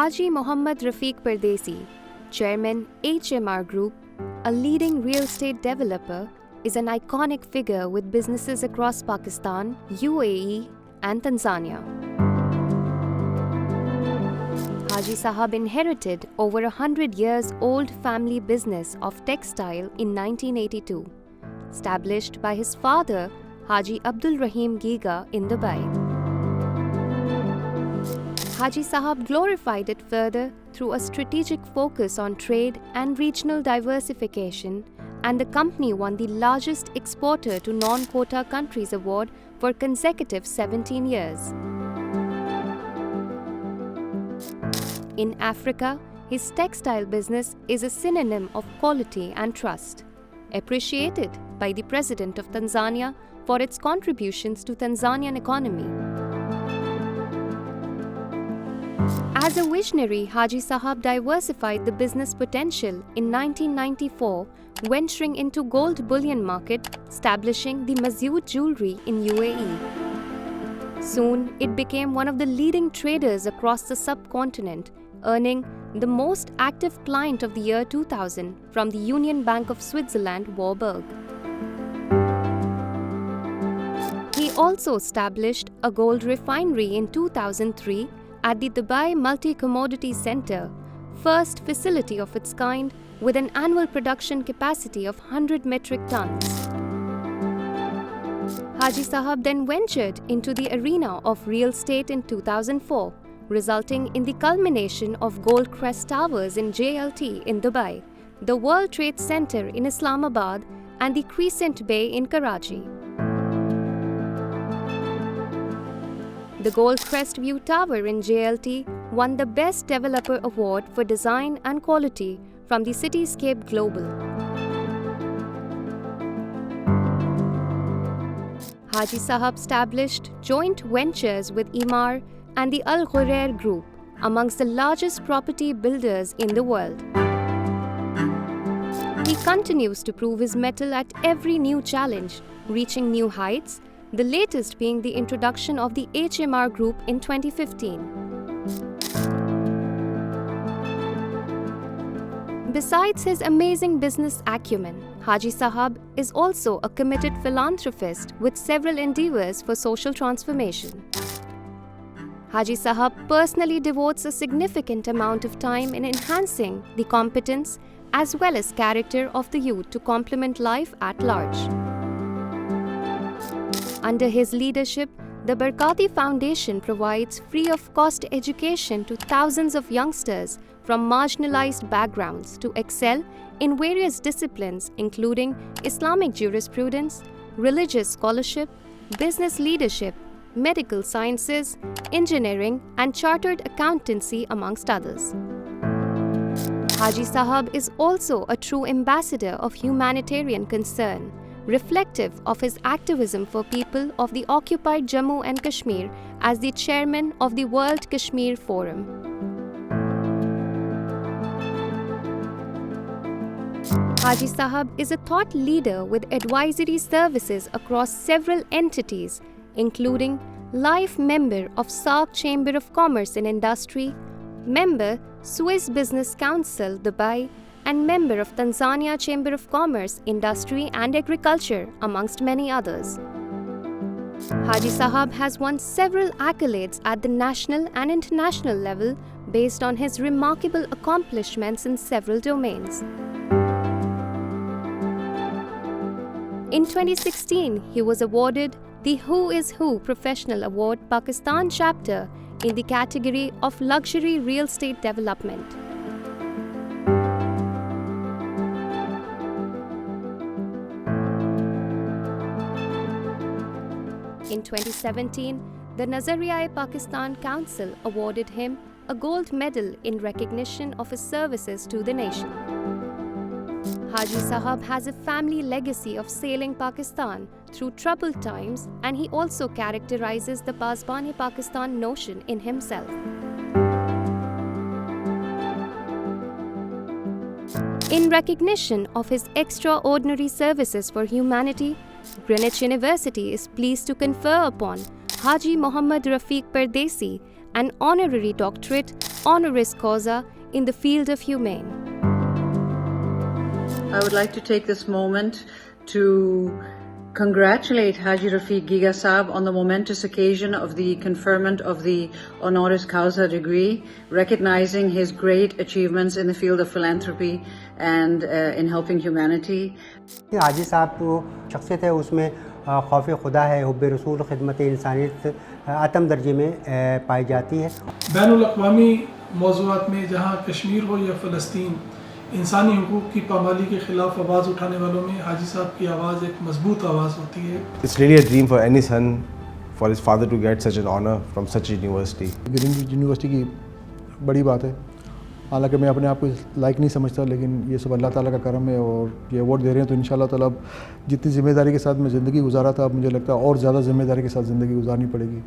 Haji Mohammad Rafiq Pardesi, Chairman HMR Group, a leading real estate developer, is an iconic figure with businesses across Pakistan, UAE, and Tanzania. Haji Sahab inherited over 100 years old family business of textile in 1982, established by his father Haji Abdul Rahim Giga in Dubai. Haji Sahab glorified it further through a strategic focus on trade and regional diversification, and the company won the largest exporter to non-quota countries award for consecutive 17 years. In Africa, his textile business is a synonym of quality and trust, appreciated by the President of Tanzania for its contributions to Tanzanian economy. As a visionary, Haji Sahab diversified the business potential in 1994, venturing into gold bullion market, establishing the Masood Jewelry in UAE. Soon, it became one of the leading traders across the subcontinent, earning the most active client of the year 2000 from the Union Bank of Switzerland, Warburg. He also established a gold refinery in 2003 at the Dubai Multi-Commodity Center, first facility of its kind with an annual production capacity of 100 metric tons. Haji Sahab then ventured into the arena of real estate in 2004, resulting in the culmination of Gold Crest Towers in JLT in Dubai, the World Trade Center in Islamabad, and the Crescent Bay in Karachi. The Gold Crest View Tower in JLT won the Best Developer Award for Design and Quality from the Cityscape Global. Haji Sahab established joint ventures with Emaar and the Al Ghurair Group, amongst the largest property builders in the world. He continues to prove his mettle at every new challenge, reaching new heights, the latest being the introduction of the HMR Group in 2015. Besides his amazing business acumen, Haji Sahab is also a committed philanthropist with several endeavors for social transformation. Haji Sahab personally devotes a significant amount of time in enhancing the competence as well as character of the youth to complement life at large. Under his leadership, the Barkati Foundation provides free-of-cost education to thousands of youngsters from marginalized backgrounds to excel in various disciplines including Islamic jurisprudence, religious scholarship, business leadership, medical sciences, engineering, and chartered accountancy, amongst others. Haji Sahab is also a true ambassador of humanitarian concern, reflective of his activism for people of the occupied Jammu and Kashmir as the chairman of the World Kashmir Forum. Haji Sahab is a thought leader with advisory services across several entities, including life member of SAARC Chamber of Commerce and Industry, member Swiss Business Council Dubai, and member of Tanzania Chamber of Commerce, Industry and Agriculture, amongst many others. Haji Sahab has won several accolades at the national and international level based on his remarkable accomplishments in several domains. In 2016, he was awarded the Who is Who Professional Award Pakistan chapter in the category of Luxury Real Estate Development. In 2017, the Nazariya-e-Pakistan Council awarded him a gold medal in recognition of his services to the nation. Haji Sahab has a family legacy of sailing Pakistan through troubled times, and he also characterizes the Pasbaan-e-Pakistan notion in himself. In recognition of his extraordinary services for humanity, Greenwich University is pleased to confer upon Haji Mohammad Rafiq Pardesi an honorary doctorate honoris causa in the field of humane. I would like to take this moment to congratulate Haji Rafiq Giga Saab on the momentous occasion of the conferment of the honoris causa degree, recognizing his great achievements in the field of philanthropy and in helping humanity. हाजी साहब जो शख्सियत है उसमें खौफ खुदा है, हुब्ब रसूल, खिदमत इंसानियत आतम दर्जे में पाई जाती है। बैनुल अक़वामी मौज़ूआत में जहाँ कश्मीर हो या फ़लस्तीन, इंसानी हुकूक़ की पामाली के ख़िलाफ़ आवाज़ उठाने वालों में हाजी साहब की आवाज़ एक मजबूत आवाज़ होती है। It's really a dream for any son for his father to get such an honor from such a university. Greenwich university की बड़ी बात है, हालांकि मैं अपने आप को लायक नहीं समझता, लेकिन ये सब अल्लाह ताला का करम है और ये अवार्ड दे रहे हैं तो इंशाल्लाह ताला अब जितनी ज़िम्मेदारी के साथ मैं ज़िंदगी गुजारा था, अब मुझे लगता है और ज़्यादा ज़िम्मेदारी के साथ ज़िंदगी गुजारनी पड़ेगी।